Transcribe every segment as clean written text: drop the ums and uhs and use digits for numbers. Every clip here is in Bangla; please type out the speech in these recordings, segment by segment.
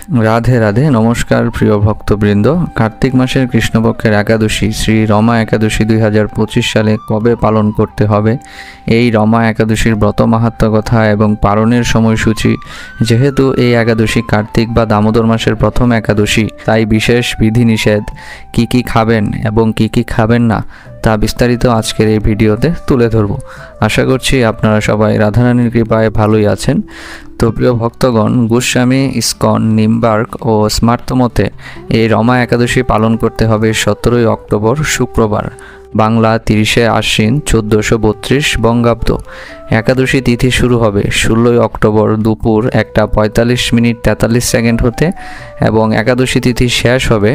রাধে রাধে। নমস্কার প্রিয় ভক্তবৃন্দ। কার্তিক মাসের কৃষ্ণপক্ষের একাদশী শ্রী রমা একাদশী 2025 সালে কবে পালন করতে হবে, এই রমা একাদশীর ব্রত মাহাত্ম্য কথা এবং পালনের সময়সূচি। যেহেতু এই একাদশী কার্তিক বা দামোদর মাসের প্রথম একাদশী, তাই বিশেষ বিধিনিষেধ, কি খাবেন এবং কি খাবেন না তা বিস্তারিত আজকের এই ভিডিওতে তুলে ধরব। আশা করছি আপনারা সবাই রাধারানীর কৃপায় ভালোই আছেন। তো প্রিয় ভক্তগণ, গোস্বামী, ইস্কন, নিমবার্ক ও স্মার্তমতে এই রমা একাদশী পালন করতে হবে 17 অক্টোবর শুক্রবার, বাংলা 30 আশ্বিন 1432 বঙ্গাব্দ। একাদশী তিথি শুরু হবে 16 অক্টোবর দুপুর 1:45 হতে এবং একাদশী তিথি শেষ হবে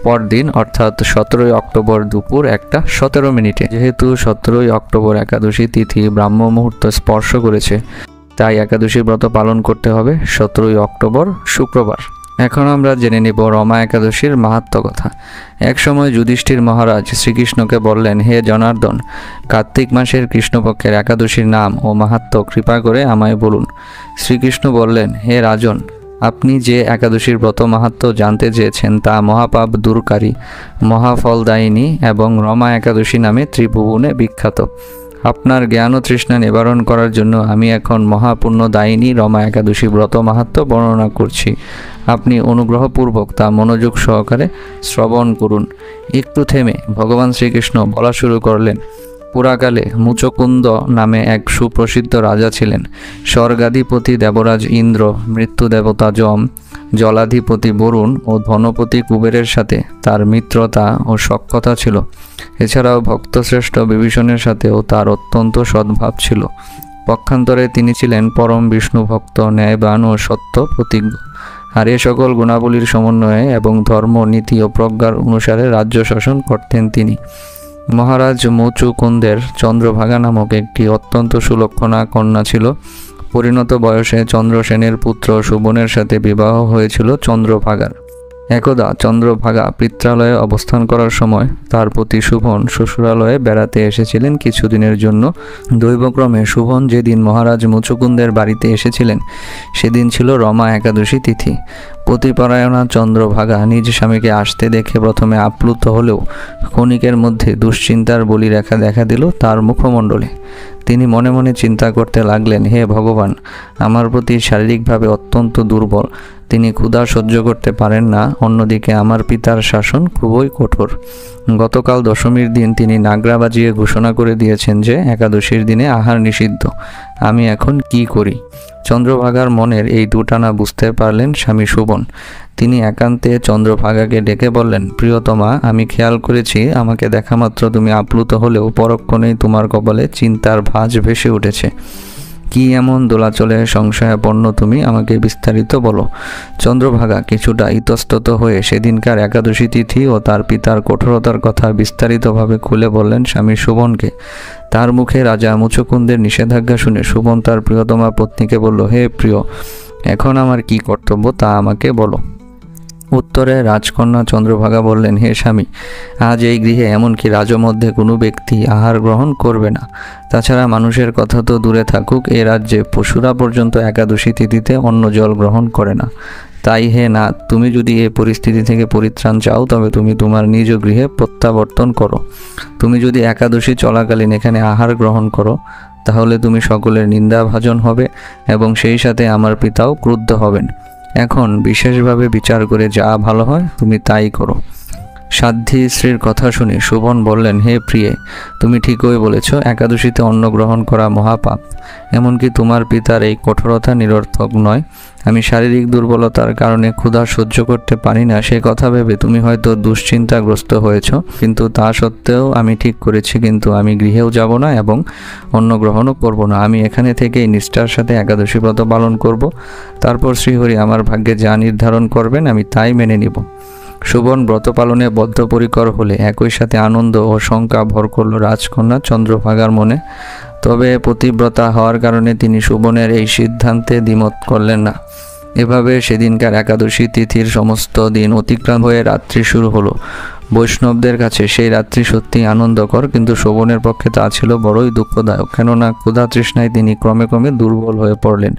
পরদিন অর্থাৎ 17 অক্টোবর দুপুর 1:17। যেহেতু 17 অক্টোবর একাদশী তিথি ব্রাহ্ম মুহূর্ত স্পর্শ করেছে, তাই একাদশী ব্রত পালন করতে হবে 17 অক্টোবর শুক্রবার। এখন আমরা জেনে নিব রমা একাদশীর মাহাত্ম্য কথা। এক সময় যুধিষ্ঠির মহারাজ শ্রীকৃষ্ণকে বললেন, হে জনার্দন, কার্তিক মাসের কৃষ্ণপক্ষের একাদশীর নাম ও মাহাত্ম্য কৃপা করে আমায় বলুন। শ্রীকৃষ্ণ বললেন, হে রাজন, আপনি যে একাদশীর ব্রত মাহাত্ম্য জানতে চেয়েছেন তা মহাপাপ দূরকারী, মহাফলদায়িনী এবং রমা একাদশী নামে ত্রিভুবনে বিখ্যাত। আপনার জ্ঞান ও তৃষ্ণা নিবারণ করার জন্য আমি এখন মহাপুণ্যদায়িনী রমা একাদশী ব্রত মাহাত্ম্য বর্ণনা করছি। আপনি অনুগ্রহপূর্বক তা মনোযোগ সহকারে শ্রবণ করুন। একটু থেমে ভগবান শ্রীকৃষ্ণ বলা শুরু করলেন, পুরাকালে মুচকুন্দ নামে এক সুপ্রসিদ্ধ রাজা ছিলেন। স্বর্গাধিপতি দেবরাজ ইন্দ্র, মৃত্যু দেবতা যম, জলাধিপতি বরুণ ও ধনপতি কুবেরের সাথে তার মিত্রতা ও সখ্যতা ছিল। এছাড়াও ভক্তশ্রেষ্ঠ বিভীষণের সাথেও তার অত্যন্ত সদ্ভাব ছিল। পক্ষান্তরে তিনি ছিলেন পরম বিষ্ণু ভক্ত, ন্যায়বান ও সত্য প্রতিজ্ঞ। আর এ সকল গুণাবলীর সমন্বয়ে এবং ধর্ম, নীতি ও প্রজ্ঞার অনুসারে রাজ্য শাসন করতেন তিনি। মহারাজ মুচুকুন্দের চন্দ্রভাগা নামক একটি অত্যন্ত সুলক্ষণা কন্যা ছিল। পরিণত বয়সে চন্দ্রসেনের পুত্র সুবনের সাথে বিবাহ হয়েছিল চন্দ্রভাগার। একদা চন্দ্রভাগা পিত্রালয়ে অবস্থান করার সময় তার প্রতি সুবন শ্বশুরালয়ে বেড়াতে এসেছিলেন কিছুদিনের জন্য। দৈবক্রমে সুবন যেদিন মহারাজ মুচুকুন্দের বাড়িতে এসেছিলেন সেদিন ছিল রমা একাদশী তিথি। পতিপরায়ণা চন্দ্রভাগা নিজ স্বামীকে আসতে দেখে প্রথমে আপ্লুত হলেও ক্ষণিকের মধ্যে দুশ্চিন্তার বলিরেখা দেখা দিল তার মুখমণ্ডলে। তিনি মনে মনে চিন্তা করতে লাগলেন, হে ভগবান, আমার প্রতি শারীরিকভাবে অত্যন্ত দুর্বল, তিনি ক্ষুধা সহ্য করতে পারেন না। অন্যদিকে আমার পিতার শাসন খুবই কঠোর। গতকাল দশমীর দিন তিনি নাগরা বাজিয়ে ঘোষণা করে দিয়েছেন যে একাদশীর দিনে আহার নিষিদ্ধ। আমি এখন কি করি? চন্দ্রভাগার মনের এই দুটানা বুঝতে পারলেন স্বামী সুবন। তিনি একান্তে চন্দ্রভাগাকে ডেকে বললেন, প্রিয়তমা, আমি খেয়াল করেছি আমাকে দেখামাত্র তুমি আপ্লুত হলেও পরক্ষণেই তোমার কপালে চিন্তার ভাঁজ ভেসে উঠেছে। কি এমন দোলাচলে সংশয়াপন্ন তুমি, আমাকে বিস্তারিত বলো। চন্দ্রভাগা কিছুটা ইতস্তত হয়ে সেদিনকার একাদশী তিথি ও তার পিতার কঠোরতার কথা বিস্তারিতভাবে খুলে বললেন স্বামী সুবনকে। তার মুখে রাজা মুচুকুন্দের নিষেধাজ্ঞা শুনে সুবন তার প্রিয়তমা পত্নীকে বলল, হে প্রিয়, এখন আমার কি কর্তব্য তা আমাকে বলো। উত্তরে রাজকন্যা চন্দ্রভাগা বললেন, হে স্বামী, আজ এই গৃহে এমনকি রাজমধ্যে কোনো ব্যক্তি আহার গ্রহণ করবে না। তাছাড়া মানুষের কথা তো দূরে থাকুক, এ রাজ্যে পশুরা পর্যন্ত একাদশী তিথিতে অন্ন জল গ্রহণ করে না। তাই হে নাথ, তুমি যদি এই পরিস্থিতি থেকে পরিত্রাণ চাও তবে তুমি তোমার নিজ গৃহে প্রত্যাবর্তন করো। তুমি যদি একাদশী চলাকালীন এখানে আহার গ্রহণ করো তাহলে তুমি সকলের নিন্দাভাজন হবে এবং সেই সাথে আমার পিতাও ক্রুদ্ধ হবেন। এখন বিশেষভাবে বিচার করে যা ভালো হয় তুমি তাই করো। সাধ্বী স্ত্রীর কথা শুনে সুবন বললেন, হে প্রিয়ে, তুমি ঠিকই বলেছ, একাদশীতে অন্ন গ্রহণ করা মহাপাপ। এমনকি তোমার পিতার এই কঠোরতা নিরর্থক নয়। আমি শারীরিক দুর্বলতার কারণে ক্ষুধা সহ্য করতে পারি না সে কথা ভেবে তুমি হয়তো দুশ্চিন্তাগ্রস্ত হয়েছ, কিন্তু তা সত্ত্বেও আমি ঠিক করেছি, কিন্তু আমি গৃহেও যাব না এবং অন্ন গ্রহণও করব না। আমি এখানে থেকেই নিষ্ঠার সাথে একাদশী ব্রত পালন করব। তারপর শ্রীহরি আমার ভাগ্যে যা নির্ধারণ করবেন আমি তাই মেনে নিব। সুবন ব্রত পালনে বদ্ধপরিকর হলে একই সাথে আনন্দ ও শঙ্কা ভর করল রাজকন্যা চন্দ্রভাগার মনে। তবে পতিব্রতা হওয়ার কারণে তিনি সুবনের এই সিদ্ধান্তে দ্বিমত করলেন না। এভাবে সেদিনকার একাদশী তিথির সমস্ত দিন অতিক্রান্ত হয়ে রাত্রি শুরু হলো। বৈষ্ণবদের কাছে সেই রাত্রি সত্যি আনন্দকর, কিন্তু শোভনের পক্ষে তা ছিল বড়ই দুঃখদায়ক। কেননা ক্ষুধা তৃষ্ণায় তিনি ক্রমে ক্রমে দুর্বল হয়ে পড়লেন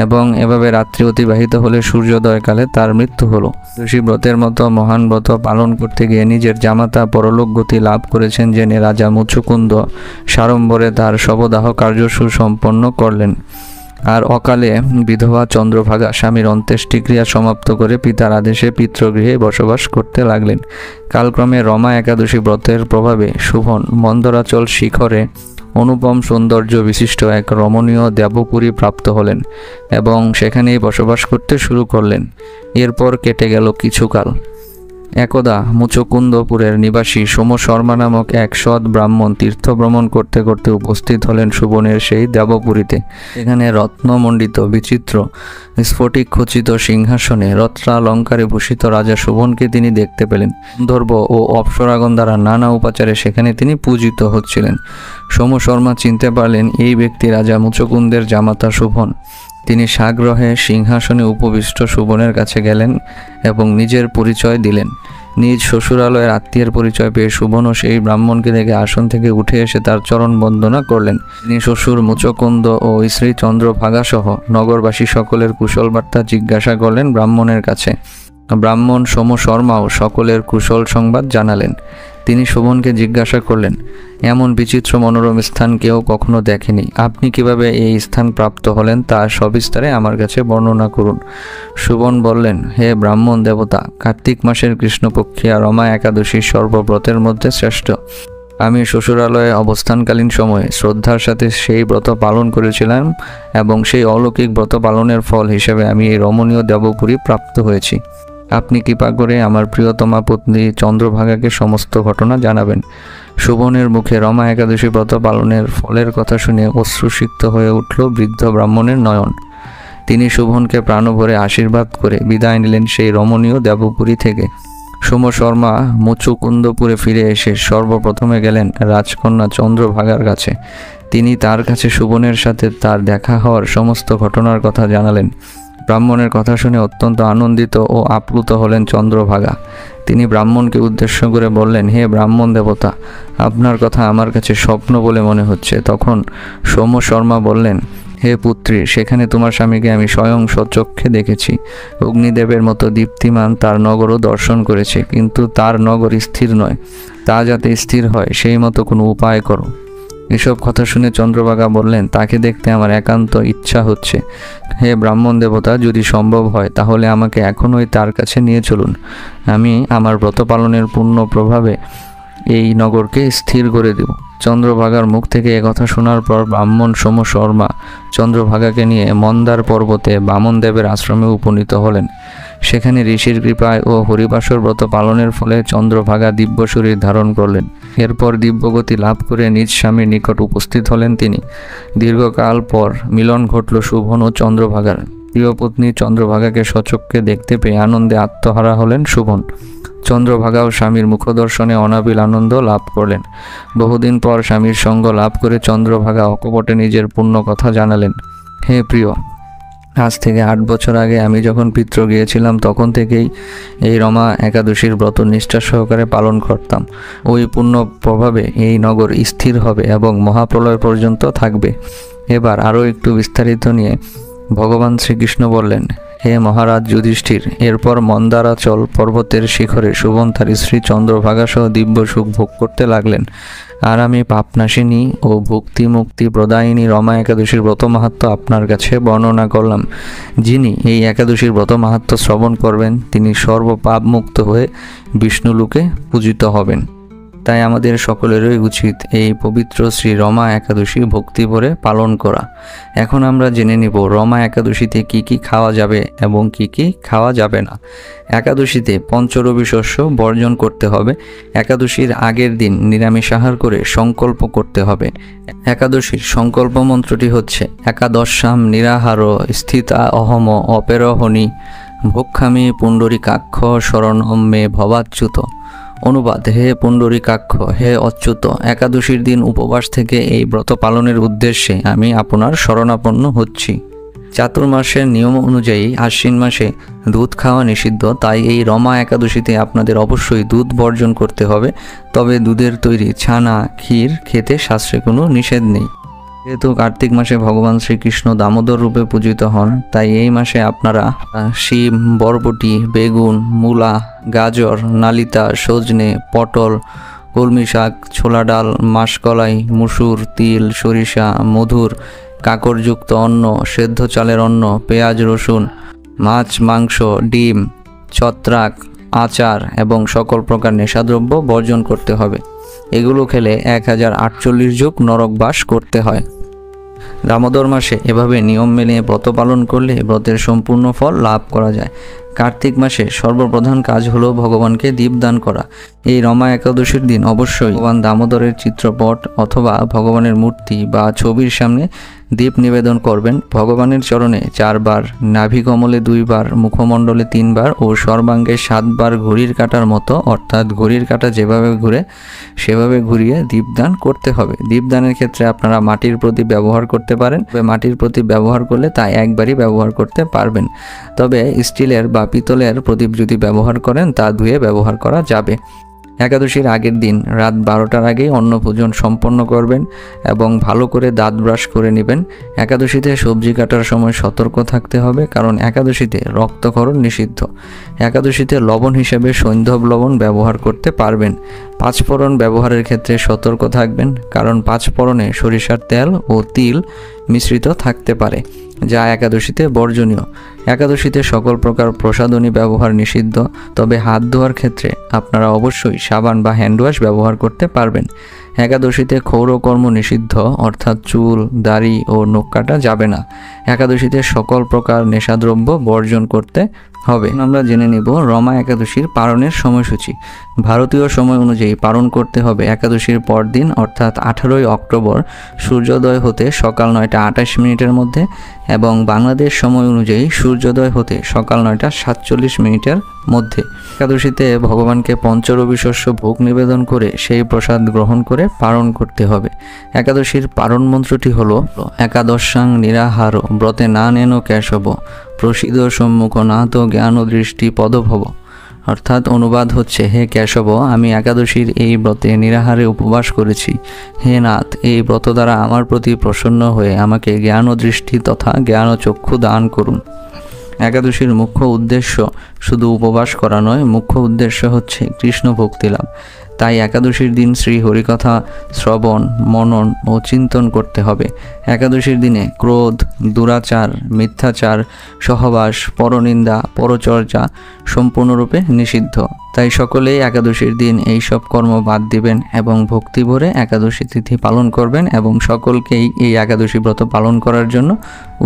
এবং এভাবে রাত্রি অতিবাহিত হলে সূর্যোদয়কালে তার মৃত্যু হলো। ঋষি ব্রতের মতো মহান ব্রত পালন করতে গিয়ে নিজের জামাতা পরলোক গতি লাভ করেছেন জেনে রাজা মুচুকুন্দ সাড়ম্বরে তার শবদাহ কার্য সুসম্পন্ন করলেন। আর অকালে বিধবা চন্দ্রভাগা স্বামীর অন্ত্যেষ্টিক্রিয়া সমাপ্ত করে পিতার আদেশে পিতৃগৃহে বসবাস করতে লাগলেন। কালক্রমে রমা একাদশী ব্রতের প্রভাবে শোভন মন্দরাচল শিখরে অনুপম সৌন্দর্য বিশিষ্ট এক রমণীয় দেবপুরী প্রাপ্ত হলেন এবং সেখানেই বসবাস করতে শুরু করলেন। এরপর কেটে গেল কিছুকাল। একদা মুচকুন্দপুরের নিবাসী সোম শর্মা নামক এক সৎ ব্রাহ্মণ তীর্থ ভ্রমণ করতে করতে উপস্থিত হলেন শোভনের সেই দেবপুরীতে। এখানে রত্নমণ্ডিত বিচিত্র স্ফটিক খচিত সিংহাসনে রত্নালঙ্কারে ভূষিত রাজা শোভনকে তিনি দেখতে পেলেন। গন্ধর্ব ও অপ্সরাগণ দ্বারা নানা উপাচারে সেখানে তিনি পূজিত হচ্ছিলেন। সোম শর্মা চিনতে পারলেন এই ব্যক্তি রাজা মুচকুন্দের জামাতা শোভন। তিনি সাগ্রহে সিংহাসনে উপবিষ্ট শোভনের কাছে গেলেন এবং নিজের পরিচয় দিলেন। নিজ শ্বশুরালয়ের আত্মীয়ের পরিচয় পেয়ে শোভনও সেই ব্রাহ্মণকে দেখে আসন থেকে উঠে এসে তার চরণ বন্দনা করলেন। তিনি শ্বশুর মুচকুন্দ ও স্ত্রী চন্দ্রভাগাসহ নগরবাসী সকলের কুশল বার্তা জিজ্ঞাসা করলেন ব্রাহ্মণের কাছে। ব্রাহ্মণ সোম শর্মাও সকলের কুশল সংবাদ জানালেন। তিনি শোভনকে জিজ্ঞাসা করলেন, এমন বিচিত্র মনোরম স্থান কেউ কখনো দেখেনি, আপনি কিভাবে এই স্থান প্রাপ্ত হলেন তা সবিস্তারে আমার কাছে বর্ণনা করুন। শোভন বললেন, হে ব্রাহ্মণ দেবতা, কার্তিক মাসের কৃষ্ণপক্ষিয়া রমা একাদশী সর্বব্রতের মধ্যে শ্রেষ্ঠ। আমি শ্বশুরালয়ে অবস্থানকালীন সময়ে শ্রদ্ধার সাথে সেই ব্রত পালন করেছিলাম এবং সেই অলৌকিক ব্রত পালনের ফল হিসেবে আমি এই রমণীয় দেবপুরী প্রাপ্ত হয়েছি। আপনি কৃপা করে আমার প্রিয়তমা পত্নী চন্দ্রভাগাকে সমস্ত ঘটনা জানাবেন। শোভনের মুখে রমা একাদশী ব্রত পালনের ফলের কথা শুনে অশ্রুসিক্ত হয়ে উঠল বৃদ্ধ ব্রাহ্মণের নয়ন। তিনি শোভনকে প্রাণভরে আশীর্বাদ করে বিদায় নিলেন সেই রমণীয় দেবপুরী থেকে। সোম শর্মা মুচুকুন্দপুরে ফিরে এসে সর্বপ্রথমে গেলেন রাজকন্যা চন্দ্রভাগার কাছে। তিনি তার কাছে শোভনের সাথে তার দেখা হওয়ার সমস্ত ঘটনার কথা জানালেন। ব্রাহ্মণের কথা শুনে অত্যন্ত আনন্দিত ও আপ্লুত হলেন চন্দ্রভাগা। তিনি ব্রাহ্মণকে উদ্দেশ্য করে বললেন, হে ব্রাহ্মণ দেবতা, আপনার কথা আমার কাছে স্বপ্ন বলে মনে হচ্ছে। তখন সোম শর্মা বললেন, হে পুত্রী, সেখানে তোমার স্বামীকে আমি স্বয়ং স্বচক্ষে দেখেছি। অগ্নিদেবের মতো দীপ্তিমান তার নগরও দর্শন করেছে, কিন্তু তার নগর স্থির নয়। তা যাতে স্থির হয় সেই মতো কোনো উপায় করো। এসব কথা শুনে চন্দ্রভাগা বললেন, তাকে দেখতে আমার একান্ত ইচ্ছা হচ্ছে। হে ব্রাহ্মণ দেবতা, যদি সম্ভব হয় তাহলে আমাকে এখনই তার কাছে নিয়ে চলুন। আমি আমার ব্রত পালনের পূর্ণ প্রভাবে এই নগরকে স্থির করে দেব। চন্দ্রভাগার মুখ থেকে একথা শোনার পর ব্রাহ্মণ সোম শর্মা চন্দ্রভাগাকে নিয়ে মন্দার পর্বতে বামনদেবের আশ্রমে উপনীত হলেন। সেখানে ঋষির কৃপায় ও হরিবাসর ব্রত পালনের ফলে চন্দ্রভাগা দিব্য শরীর ধারণ করলেন। এরপর দিব্যগতি লাভ করে নিজ স্বামীর নিকট উপস্থিত হলেন তিনি। দীর্ঘকাল পর মিলন ঘটল শোভন ও চন্দ্রভাগার। প্রিয় পত্নী চন্দ্রভাগাকে সচক্ষে দেখতে পেয়ে আনন্দে আত্মহারা হলেন শোভন। চন্দ্রভাগাও স্বামীর মুখদর্শনে অনাবিল আনন্দ লাভ করলেন। বহুদিন পর স্বামীর সঙ্গ লাভ করে চন্দ্রভাগা অকপটে নিজের পূর্ণ কথা জানালেন। হে প্রিয়, আজ থেকে 8 বছর আগে আমি যখন পিতৃ গিয়েছিলাম তখন থেকেই এই রমা একাদশীর ব্রত নিষ্ঠা সহকারে পালন করতাম। ওই পূর্ণ প্রভাবে এই নগর স্থির হবে এবং মহাপ্রলয় পর্যন্ত থাকবে। এবার আরও একটু বিস্তারিত নিয়ে ভগবান শ্রীকৃষ্ণ বললেন, হে মহারাজ যুধিষ্ঠির, এরপর মন্দারাচল পর্বতের শিখরে শোভন তার স্ত্রী চন্দ্রভাগা সহ দিব্য সুখ ভোগ করতে লাগলেন। আর আমি পাপনাশিনী ও ভক্তি মুক্তি প্রদায়িনী রমা একাদশীর ব্রত মাহাত্ম্য আপনার কাছে বর্ণনা করলাম। যিনি এই একাদশীর ব্রত মাহাত্ম্য শ্রবণ করবেন তিনি সর্বপাপ মুক্ত হয়ে বিষ্ণুলোকে পূজিত হবেন। তাই আমাদের সকলেরই উচিত এই পবিত্র শ্রী রমা একাদশী ভক্তি ভরে পালন করা। এখন আমরা জেনে নিব রমা একাদশীতে কি কি খাওয়া যাবে এবং কি কি খাওয়া যাবে না। একাদশীতে পঞ্চরবি শস্য বর্জন করতে হবে। একাদশীর আগের দিন নিরামিষ আহার করে সংকল্প করতে হবে। একাদশীর সংকল্প মন্ত্রটি হচ্ছে, একাদশাম নিরাহার স্থিতা অহম অপেরহনি ভক্ষামি পুণ্ডরীকাক্ষ শরণম মে ভবাচ্যুত। অনুবাদ, হে পুণ্ডরীকাক্ষ, হে অচ্যুত, একাদশীর দিন উপবাস থেকে এই ব্রত পালনের উদ্দেশ্যে আমি আপনার শরণাপন্ন হচ্ছি। চাতুর্মাসের নিয়ম অনুযায়ী আশ্বিন মাসে দুধ খাওয়া নিষিদ্ধ, তাই এই রমা একাদশীতে আপনাদের অবশ্যই দুধ বর্জন করতে হবে। তবে দুধের তৈরি ছানা, ক্ষীর খেতে শাস্ত্রে কোনো নিষেধ নেই। যেহেতু কার্তিক মাসে ভগবান শ্রীকৃষ্ণ দামোদর রূপে পূজিত হন, তাই এই মাসে আপনারা শিম, বরবটি, বেগুন, মূলা, গাজর, নালিতা, সজনে, পটল, কলমি শাক, ছোলা ডাল, মাসকলাই, মুসুর, তিল, সরিষা, মধুর, কাকরযুক্ত অন্ন, সেদ্ধ চালের অন্ন, পেঁয়াজ, রসুন, মাছ, মাংস, ডিম, ছত্রাক, আচার এবং সকল প্রকার নেশাদ্রব্য বর্জন করতে হবে। এগুলো খেলে 1048 যুগ নরকবাস করতে হয়। দামোদর মাসে এভাবে নিয়ম মেনে ব্রত পালন করলে ব্রতের সম্পূর্ণ ফল লাভ করা যায়। কার্তিক মাসে সর্বপ্রধান কাজ হলো ভগবানকে দীপদান করা। এই রমা একাদশীর দিন অবশ্যই ভগবান দামোদরের চিত্রপট অথবা ভগবানের মূর্তি বা ছবির সামনে দীপ নিবেদন করবেন। ভগবানের চরণে 4 বার, নাভি কমলে 2 বার, মুখমণ্ডলে 3 বার ও সর্বাঙ্গে 7 বার ঘড়ির কাঁটার মতো, অর্থাৎ ঘড়ির কাঁটা যেভাবে ঘুরে সেভাবে ঘুরিয়ে দীপদান করতে হবে। দীপদানের ক্ষেত্রে আপনারা মাটির প্রদীপ ব্যবহার করতে পারেন। তবে মাটির প্রদীপ ব্যবহার করলে তা একবারই ব্যবহার করতে পারবেন। তবে স্টিলের বা পিতলের প্রদীপ যদি ব্যবহার করেন তা ধুয়ে ব্যবহার করা যাবে। একাদশীর আগের দিন রাত 12টার আগেই অন্নভোজন সম্পন্ন করবেন এবং ভালো করে দাঁত ব্রাশ করে নেবেন। একাদশীতে সবজি কাটার সময় সতর্ক থাকতে হবে, কারণ একাদশীতে রক্তক্ষরণ নিষিদ্ধ। একাদশীতে লবণ হিসেবে সৈন্ধব লবণ ব্যবহার করতে পারবেন। 5 ফোড়ন ব্যবহারের ক্ষেত্রে সতর্ক থাকবেন, কারণ 5 ফোড়নে সরিষার তেল ও তিল মিশ্রিত থাকতে পারে, যা একাদশীতে বর্জনীয়। একাদশীতে সকল প্রকার প্রসাধনী ব্যবহার নিষিদ্ধ, তবে হাত ধোয়ার ক্ষেত্রে আপনারা অবশ্যই সাবান বা হ্যান্ডওয়াশ ব্যবহার করতে পারবেন। একাদশীতে ক্ষৌরকর্ম নিষিদ্ধ, অর্থাৎ চুল, দাড়ি ও নখ কাটা যাবে না। একাদশীতে সকল প্রকার নেশাদ্রব্য বর্জন করতে হবে। আমরা জেনে নিব রমা একাদশীর পালনের সময়সূচি। ভারতীয় সময় অনুযায়ী পালন করতে হবে একাদশীর পরদিন, অর্থাৎ 18ই অক্টোবর সূর্যোদয় হতে সকাল 9টা 28 মিনিটের মধ্যে, এবং বাংলাদেশ সময় অনুযায়ী সূর্যোদয় হতে সকাল 9টা 47 মিনিটের মধ্যে। একাদশীতে ভগবানকে পঞ্চরবি শস্য ভোগ নিবেদন করে সেই প্রসাদ গ্রহণ করে পালন করতে হবে। একাদশীর পালন মন্ত্রটি হলো একাদশাং নিরাহার ব্রতে না নেন কেশব প্রসিদ সম্মুখ নাথ জ্ঞান দৃষ্টি পদভব। অর্থাৎ অনুবাদ হচ্ছে, হে কেশব, আমি একাদশীর এই ব্রতে নিরাহারে উপবাস করেছি। হে নাথ, এই ব্রত দ্বারা আমার প্রতি প্রসন্ন হয়ে আমাকে জ্ঞান ও দৃষ্টি তথা জ্ঞান ও চক্ষু দান করুন। একাদশীর মুখ্য উদ্দেশ্য শুধু উপবাস করা নয়, মুখ্য উদ্দেশ্য হচ্ছে কৃষ্ণ ভক্তি লাভ। তাই একাদশীর দিন শ্রী হরিকথা শ্রবণ, মনন ও চিন্তন করতে হবে। একাদশীর দিনে ক্রোধ, দুরাচার, মিথ্যাচার, সহবাস, পরনিন্দা, পরচর্চা সম্পূর্ণরূপে নিষিদ্ধ। তাই সকলেই একাদশীর দিন এই সব কর্ম বাদ দিবেন এবং ভক্তি ভরে একাদশী তিথি পালন করবেন এবং সকলকেই এই একাদশী ব্রত পালন করার জন্য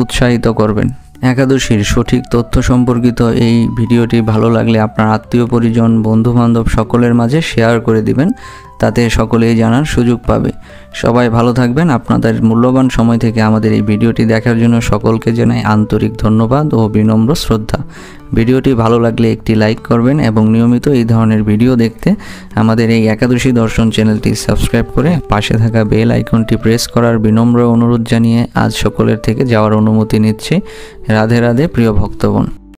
উৎসাহিত করবেন। একাদশীর সঠিক তথ্য সম্পর্কিত এই ভিডিওটি ভালো লাগলে আপনার আত্মীয় পরিজন, বন্ধুবান্ধব সকলের মাঝে শেয়ার করে দিবেন, তাতে সকলেই জানার সুযোগ পাবে। সবাই ভালো থাকবেন। আপনাদের মূল্যবান সময় থেকে আমাদের এই ভিডিওটি দেখার জন্য সকলকে জানাই আন্তরিক ধন্যবাদ ও বিনম্র শ্রদ্ধা। ভিডিওটি ভালো লাগলে একটি লাইক করবেন এবং নিয়মিত এই ধরনের ভিডিও দেখতে আমাদের এই একাদশী দর্শন চ্যানেলটি সাবস্ক্রাইব করে পাশে থাকা বেল আইকনটি প্রেস করার বিনম্র অনুরোধ জানিয়ে আজ সকলের থেকে যাওয়ার অনুমতি নিচ্ছি। রাধে রাধে প্রিয় ভক্তগণ।